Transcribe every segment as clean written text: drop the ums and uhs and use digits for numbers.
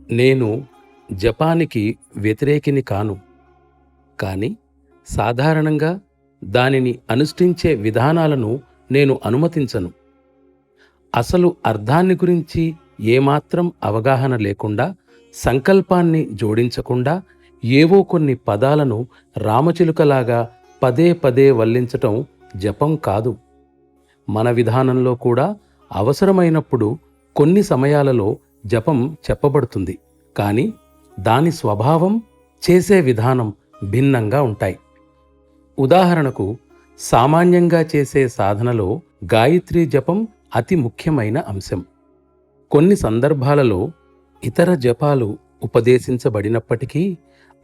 నేను జపానికి వ్యతిరేకిని కాను. కానీ సాధారణంగా దానిని అనుష్ఠించే విధానాలను నేను అనుమతించను. అసలు అర్థాన్ని గురించి ఏమాత్రం అవగాహన లేకుండా, సంకల్పాన్ని జోడించకుండా ఏవో కొన్ని పదాలను రామచిలుకలాగా పదే పదే వల్లించటం జపం కాదు. మన విధానంలో కూడా అవసరమైనప్పుడు కొన్ని సమయాలలో జపం చెప్పబడుతుంది. కానీ దాని స్వభావం, చేసే విధానం భిన్నంగా ఉంటాయి. ఉదాహరణకు, సామాన్యంగా చేసే సాధనలో గాయత్రీ జపం అతి ముఖ్యమైన అంశం. కొన్ని సందర్భాలలో ఇతర జపాలు ఉపదేశించబడినప్పటికీ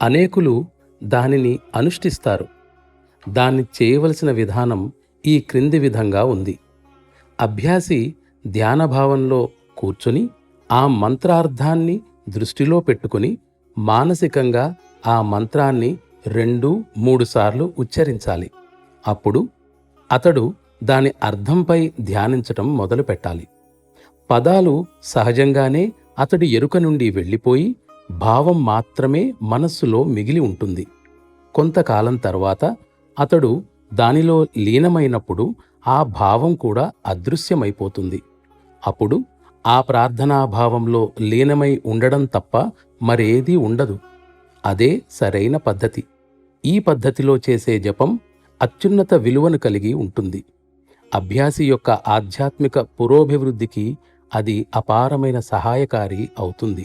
అనేకులు దానిని అనుష్ఠిస్తారు. దాన్ని చేయవలసిన విధానం ఈ క్రింది విధంగా ఉంది. అభ్యాసి ధ్యానభావంలో కూర్చుని ఆ మంత్రార్థాన్ని దృష్టిలో పెట్టుకుని మానసికంగా ఆ మంత్రాన్ని 2-3 సార్లు ఉచ్చరించాలి. అప్పుడు అతడు దాని అర్థంపై ధ్యానించటం మొదలు పెట్టాలి. పదాలు సహజంగానే అతడి ఎరుక నుండి వెళ్ళిపోయి భావం మాత్రమే మనస్సులో మిగిలి ఉంటుంది. కొంతకాలం తర్వాత అతడు దానిలో లీనమైనప్పుడు ఆ భావం కూడా అదృశ్యమైపోతుంది. అప్పుడు ఆ ప్రార్థనాభావంలో లీనమై ఉండడం తప్ప మరేదీ ఉండదు. అదే సరైన పద్ధతి. ఈ పద్ధతిలో చేసే జపం అత్యున్నత విలువను కలిగి ఉంటుంది. అభ్యాసి యొక్క ఆధ్యాత్మిక పురోభివృద్ధికి అది అపారమైన సహాయకారి అవుతుంది.